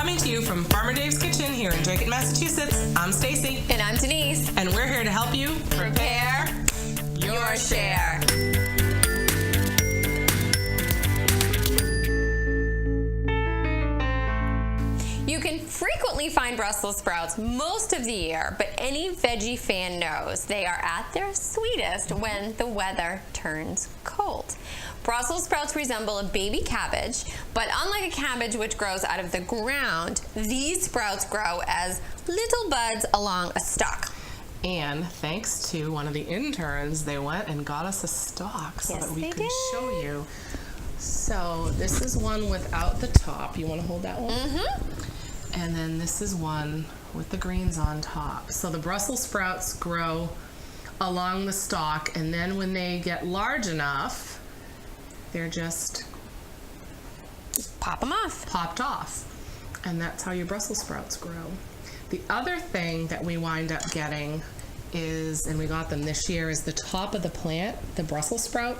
Coming to you from Farmer Dave's Kitchen here in Drake, Massachusetts, I'm Stacey. And I'm Denise. And we're here to help you prepare your share. You can frequently find Brussels sprouts most of the year, but any veggie fan knows they are at their sweetest when the weather turns cold. Brussels sprouts resemble a baby cabbage, but unlike a cabbage which grows out of the ground, these sprouts grow as little buds along a stalk. And thanks to one of the interns, they went and got us a stalk so that we could show you. So this is one without the top. You want to hold that one? Mm-hmm. And then this is one with the greens on top. So the Brussels sprouts grow along the stalk, and then when they get large enough, they're just pop them off. Popped off. And that's how your Brussels sprouts grow. The other thing that we wind up getting is, and we got them this year, is the top of the plant, the Brussels sprout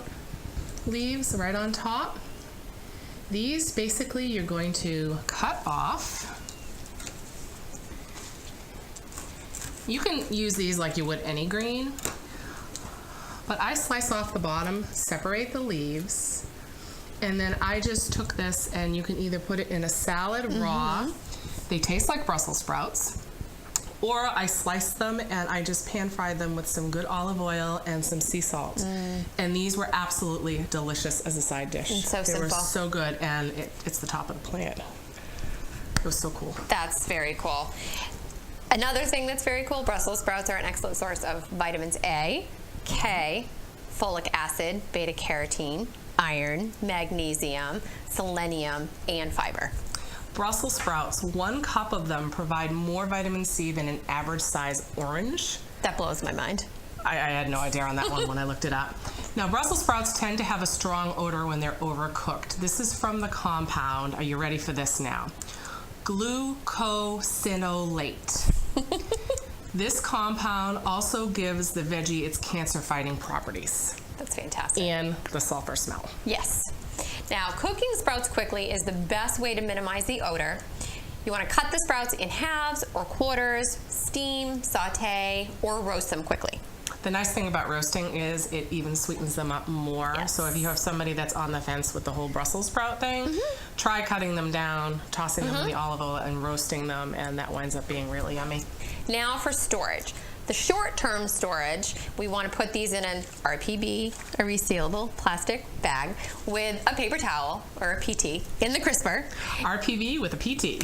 leaves right on top. These basically you're going to cut off. You can use these like you would any green, but I slice off the bottom, separate the leaves, and then I just took this, and you can either put it in a salad raw. They taste like Brussels sprouts, or I slice them and I just pan fried them with some good olive oil and some sea salt. And these were absolutely delicious as a side dish. And so simple. They were so good, and it's the top of the plant. It was so cool. That's very cool. Another thing that's very cool, Brussels sprouts are an excellent source of vitamins A, K, folic acid, beta carotene, iron, magnesium, selenium, and fiber. Brussels sprouts, 1 cup of them provide more vitamin C than an average size orange. That blows my mind. I had no idea on that one when I looked it up. Now, Brussels sprouts tend to have a strong odor when they're overcooked. This is from the compound. Are you ready for this now? Glucosinolate. This compound also gives the veggie its cancer-fighting properties. That's fantastic. And the sulfur smell. Yes. Now, cooking sprouts quickly is the best way to minimize the odor. You want to cut the sprouts in halves or quarters, steam, saute, or roast them quickly. The nice thing about roasting is it even sweetens them up more. Yes. So if you have somebody that's on the fence with the whole Brussels sprout thing, try cutting them down, tossing them in the olive oil, and roasting them, and that winds up being really yummy. Now for storage. The short-term storage, we want to put these in an RPB, a resealable plastic bag, with a paper towel, or a PT, in the crisper. RPB with a PT.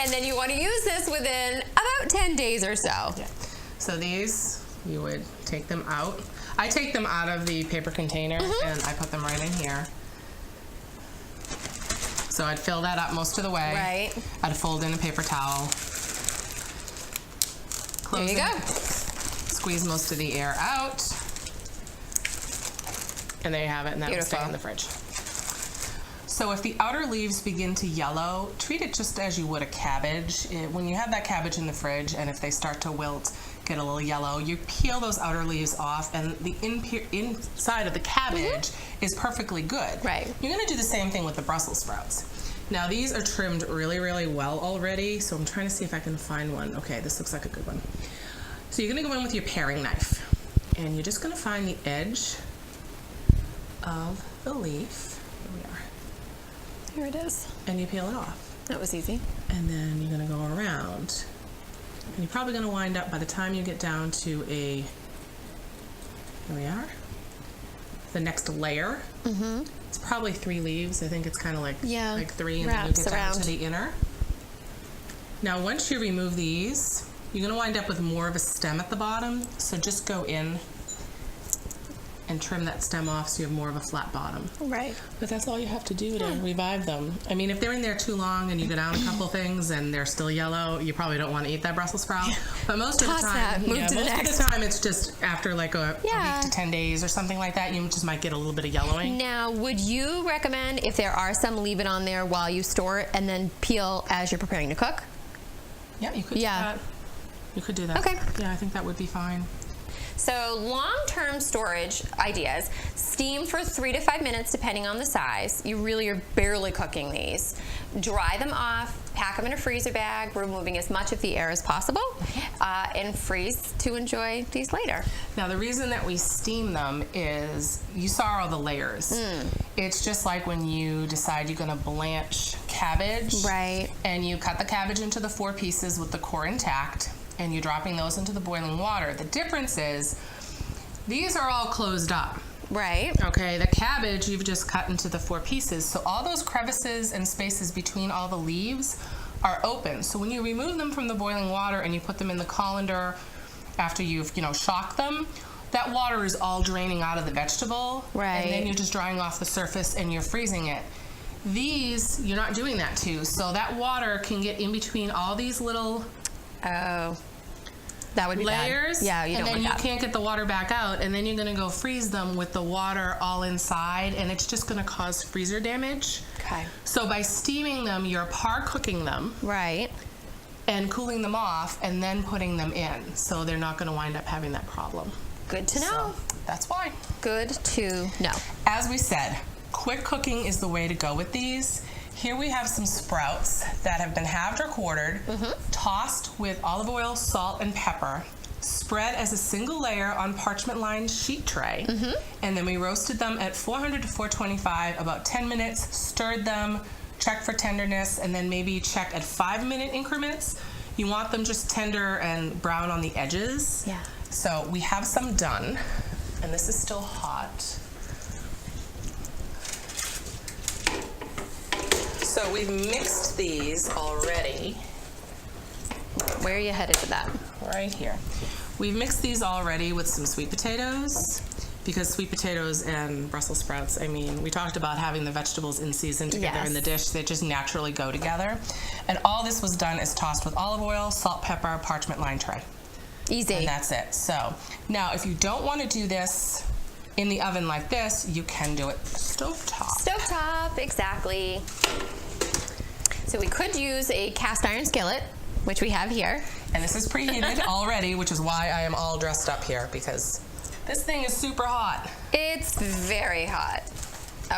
And then you want to use this within about 10 days or so. Yeah. So these, you would take them out. I take them out of the paper container, and I put them right in here. So I'd fill that up most of the way. Right. I'd fold in a paper towel. There you go. Squeeze most of the air out. And there you have it, and that will stay in the fridge. So if the outer leaves begin to yellow, treat it just as you would a cabbage. When you have that cabbage in the fridge, and if they start to wilt, get a little yellow, you peel those outer leaves off, and the inside of the cabbage is perfectly good. Right. You're going to do the same thing with the Brussels sprouts. Now these are trimmed really, really well already, so I'm trying to see if I can find one. Okay, this looks like a good one. So you're going to go in with your paring knife, and you're just going to find the edge of the leaf. Here we are. Here it is. And you peel it off. That was easy. And then you're going to go around, and you're probably going to wind up, by the time you get down to here we are, the next layer. It's probably 3 leaves. I think it's kind of like 3, and then you get down to the inner. Now, once you remove these, you're going to wind up with more of a stem at the bottom. So just go in and trim that stem off so you have more of a flat bottom. Right. But that's all you have to do to revive them. I mean, if they're in there too long and you go down a couple things and they're still yellow, you probably don't want to eat that Brussels sprout. But most of the time, most of the time it's just after like a week to 10 days or something like that, you just might get a little bit of yellowing. Now, would you recommend, if there are some, leave it on there while you store it and then peel as you're preparing to cook? Yeah, you could do that. You could do that. Okay. Yeah, I think that would be fine. So long-term storage ideas, steam for 3 to 5 minutes depending on the size. You really are barely cooking these. Dry them off, pack them in a freezer bag, removing as much of the air as possible, and freeze to enjoy these later. Now the reason that we steam them is, you saw all the layers. It's just like when you decide you're gonna blanch cabbage. Right. And you cut the cabbage into the 4 pieces with the core intact, and you're dropping those into the boiling water. The difference is, these are all closed up. Right. Okay, the cabbage you've just cut into the 4 pieces, so all those crevices and spaces between all the leaves are open. So when you remove them from the boiling water and you put them in the colander after you've, shocked them, that water is all draining out of the vegetable. Right. And then you're just drying off the surface and you're freezing it. These, you're not doing that to, so that water can get in between all these little that would be layers. Bad. Yeah, you don't and then want you that. can't get the water back out, and then you're going to go freeze them with the water all inside, and it's just going to cause freezer damage. Okay. So by steaming them, you're par cooking them. Right. And cooling them off, and then putting them in, so they're not going to wind up having that problem. Good to know. So that's why. Good to know. As we said, quick cooking is the way to go with these. Here we have some sprouts that have been halved or quartered, tossed with olive oil, salt, and pepper, spread as a single layer on parchment-lined sheet tray, and then we roasted them at 400 to 425, about 10 minutes, stirred them, checked for tenderness, and then maybe check at 5-minute increments. You want them just tender and brown on the edges. Yeah. So we have some done, and this is still hot. So we've mixed these already. Where are you headed with that? Right here. We've mixed these already with some sweet potatoes, because sweet potatoes and Brussels sprouts, I mean, we talked about having the vegetables in season together in the dish. They just naturally go together. And all this was done is tossed with olive oil, salt, pepper, parchment lined tray. Easy. And that's it. So now if you don't want to do this in the oven like this, you can do it stovetop. Stovetop, exactly. So we could use a cast iron skillet, which we have here. And this is preheated already, which is why I am all dressed up here, because this thing is super hot. It's very hot.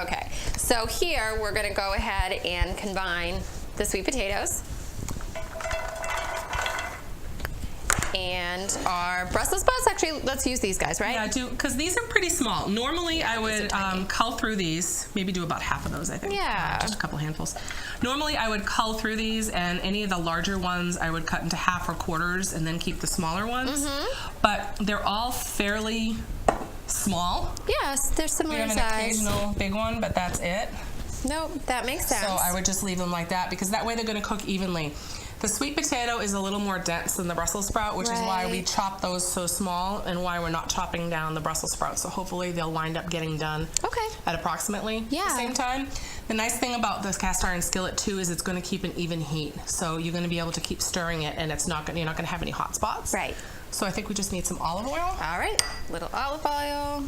Okay, so here we're gonna go ahead and combine the sweet potatoes and our Brussels sprouts. Actually, let's use these guys, right? Yeah, because these are pretty small. Normally, I would cull through these, maybe do about half of those, I think. Yeah. Just a couple handfuls. Normally, I would cull through these, and any of the larger ones, I would cut into half or quarters, and then keep the smaller ones. But they're all fairly small. Yes, they're similar We have an size. occasional big one, but that's it. Nope, that makes sense. So I would just leave them like that, because that way they're going to cook evenly. The sweet potato is a little more dense than the Brussels sprout, which is why we chop those so small, and why we're not chopping down the Brussels sprouts. So hopefully they'll wind up getting done at approximately the same time. The nice thing about this cast iron skillet too is it's going to keep an even heat. So you're going to be able to keep stirring it, and it's not you're not going to have any hot spots. Right. So I think we just need some olive oil. All right, little olive oil.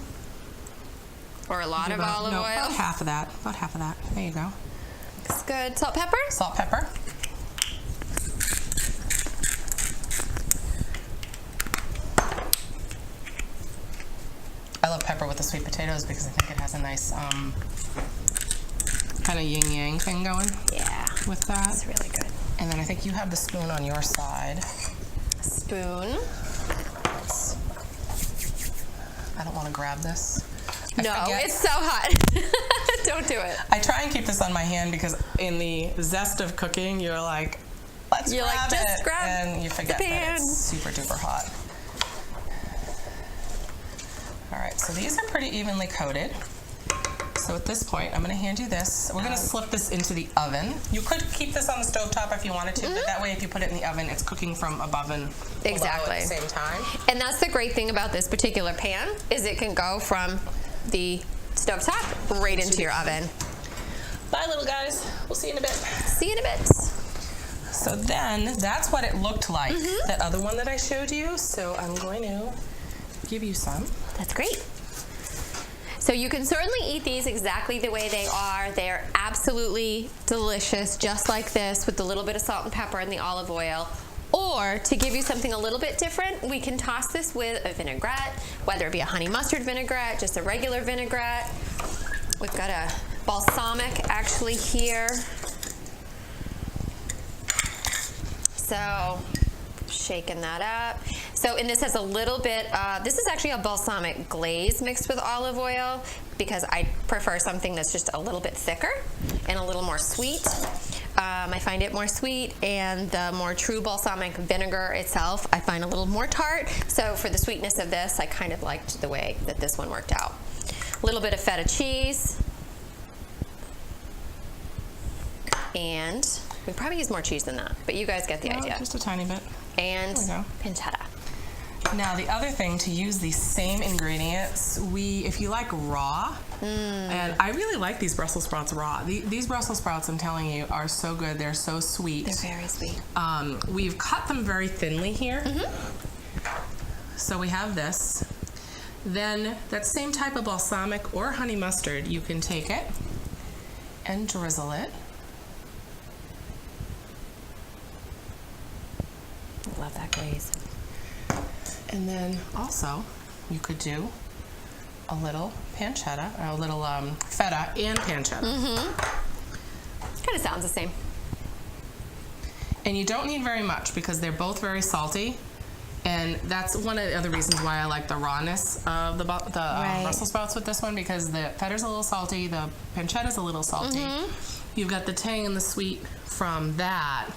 Or a lot of olive oil. About half of that. About half of that. There you go. Looks good. Salt, pepper? Salt, pepper. I love pepper with the sweet potatoes because I think it has a nice kind of yin-yang thing going. Yeah. With that. It's really good. And then I think you have the spoon on your side. Spoon. I don't want to grab this. No, it's so hot. Don't do it. I try and keep this on my hand because in the zest of cooking, you're like, let's grab just it. grab and you forget the that pan. it's super duper hot. All right, so these are pretty evenly coated. So at this point, I'm going to hand you this. We're going to slip this into the oven. You could keep this on the stovetop if you wanted to, but that way if you put it in the oven, it's cooking from above and below at the same time. And that's the great thing about this particular pan is it can go from the stovetop right into your oven. Bye, little guys. We'll see you in a bit. See you in a bit. So then, that's what it looked like, that other one that I showed you. So I'm going to give you some. That's great. So you can certainly eat these exactly the way they are. They're absolutely delicious, just like this, with a little bit of salt and pepper and the olive oil. Or to give you something a little bit different, we can toss this with a vinaigrette, whether it be a honey mustard vinaigrette, just a regular vinaigrette. We've got a balsamic actually here. So shaking that up. So, and this has a little bit, this is actually a balsamic glaze mixed with olive oil because I prefer something that's just a little bit thicker and a little more sweet. I find it more sweet, and the more true balsamic vinegar itself I find a little more tart. So for the sweetness of this, I kind of liked the way that this one worked out. A little bit of feta cheese. And we probably use more cheese than that, but you guys get the idea. Just a tiny bit. And pancetta. Now the other thing, to use these same ingredients, if you like raw, and I really like these Brussels sprouts raw. These Brussels sprouts, I'm telling you, are so good. They're so sweet. They're very sweet. We've cut them very thinly here. So we have this. Then that same type of balsamic or honey mustard, you can take it and drizzle it. Love that glaze. And then also, you could do a little pancetta, or a little feta and pancetta. Kind of sounds the same. And you don't need very much because they're both very salty. And that's one of the other reasons why I like the rawness of the Brussels sprouts with this one, because the feta's a little salty, the pancetta's a little salty. You've got the tang and the sweet from that.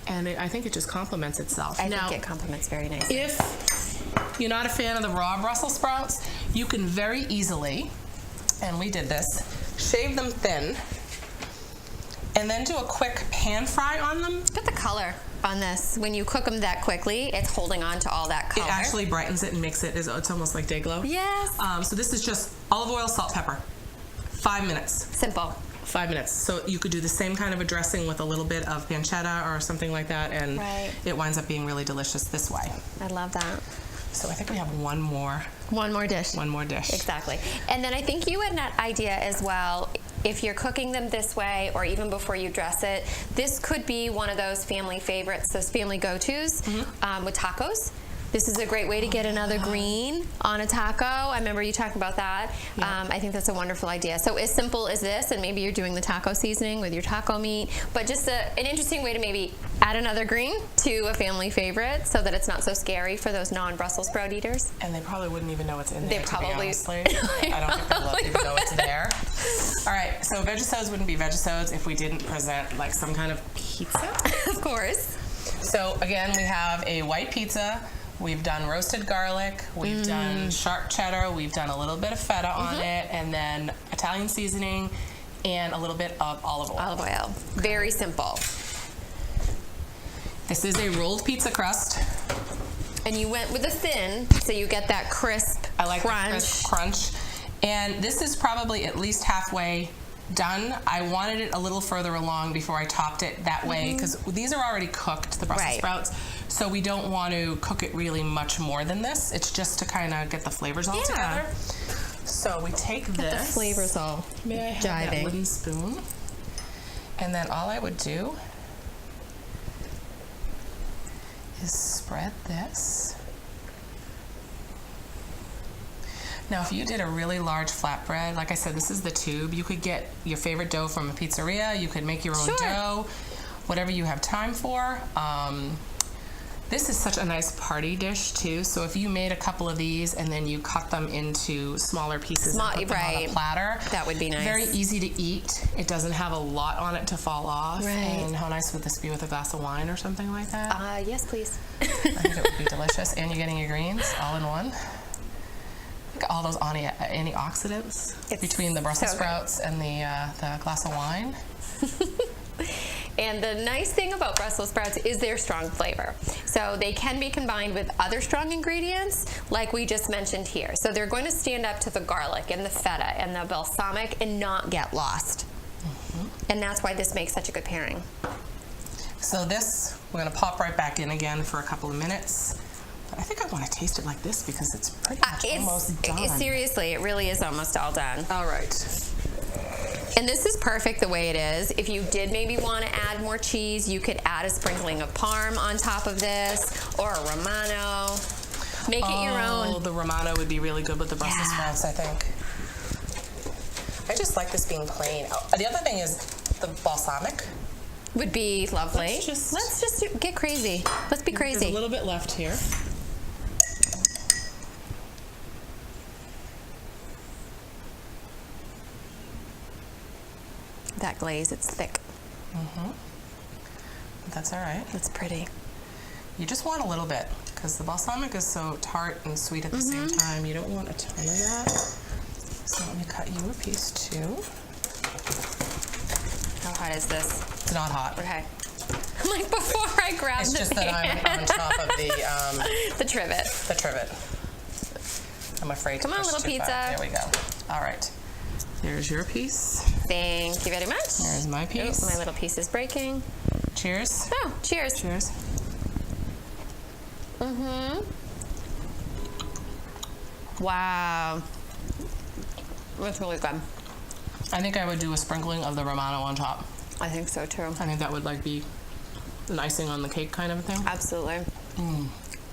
And I think it just complements itself. I think it complements very nicely. If you're not a fan of the raw Brussels sprouts, you can very easily, and we did this, shave them thin, and then do a quick pan fry on them. Look at the color on this. When you cook them that quickly, it's holding on to all that color. It actually brightens it and makes it, it's almost like day glow. Yes. So this is just olive oil, salt, pepper. 5 minutes. Simple. 5 minutes. So you could do the same kind of a dressing with a little bit of pancetta or something like that, and it winds up being really delicious this way. I love that. So I think we have one more dish. One more dish. Exactly. And then I think you had an idea as well. If you're cooking them this way, or even before you dress it, this could be one of those family favorites, those family go-tos with tacos. This is a great way to get another green on a taco. I remember you talking about that. I think that's a wonderful idea. So as simple as this, and maybe you're doing the taco seasoning with your taco meat, but just an interesting way to maybe add another green to a family favorite so that it's not so scary for those non-Brussels sprout eaters. And they probably wouldn't even know it's in there, they probably, to be honestly. I don't think they'll even know it's there. All right, so Vegisodes wouldn't be Vegisodes if we didn't present like some kind of pizza. Of course. So again, we have a white pizza. We've done roasted garlic, we've done sharp cheddar, we've done a little bit of feta on it, and then Italian seasoning, and a little bit of olive oil. Olive oil. Very simple. This is a rolled pizza crust. And you went with the thin, so you get that crisp I like crunch. the crisp crunch. And this is probably at least halfway done. I wanted it a little further along before I topped it that way, because these are already cooked, the Brussels sprouts, so we don't want to cook it really much more than this. It's just to kind of get the flavors all together. So we take this. Get the flavors all May I have jiving. that wooden spoon? And then all I would do is spread this. Now, if you did a really large flatbread, like I said, this is the tube. You could get your favorite dough from a pizzeria. You could make your own dough, whatever you have time for. This is such a nice party dish, too. So if you made a couple of these and then you cut them into smaller pieces and put them on a platter, that would be nice. Very easy to eat. It doesn't have a lot on it to fall off. And how nice would this be with a glass of wine or something like that? Yes, please. I think it would be delicious. And you're getting your greens all in one. All those antioxidants between the Brussels sprouts and the glass of wine. And the nice thing about Brussels sprouts is their strong flavor. So they can be combined with other strong ingredients like we just mentioned here. So they're going to stand up to the garlic and the feta and the balsamic and not get lost. And that's why this makes such a good pairing. So this, we're going to pop right back in again for a couple of minutes. But I think I want to taste it like this because it's pretty much almost done. Seriously, it really is almost all done. All right. And this is perfect the way it is. If you did maybe want to add more cheese, you could add a sprinkling of Parm on top of this, or a Romano. Make it your own. Oh, the Romano would be really good with the Brussels sprouts, I think. I just like this being plain. Oh, the other thing is the balsamic. Would be lovely. Let's just get crazy. Let's be crazy. There's a little bit left here. That glaze, it's thick. That's all right. That's pretty. You just want a little bit because the balsamic is so tart and sweet at the same time. You don't want a ton of that. So let me cut you a piece too. How hot is this? It's not hot. Okay. Like before I grab It's the just that I'm on top of the trivet. The trivet. I'm afraid to Come on, push little too pizza. far. There we go. All right. There's your piece. Thank you very much. There's my piece. Oh, my little piece is breaking. Cheers. Oh, cheers. Cheers. Wow. That's really good. I think I would do a sprinkling of the Romano on top. I think so too. I think that would like be an icing on the cake kind of thing. Absolutely.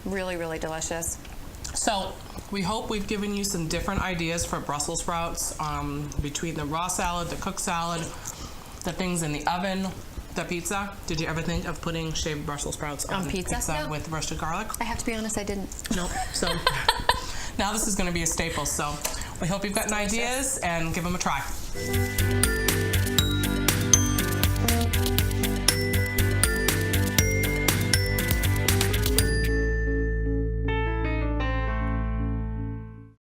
Really, really delicious. So we hope we've given you some different ideas for Brussels sprouts between the raw salad, the cooked salad, the things in the oven, the pizza. Did you ever think of putting shaved Brussels sprouts on pizza? No. with roasted garlic? I have to be honest, I didn't. Nope. So now this is going to be a staple. So we hope you've gotten ideas and give them a try.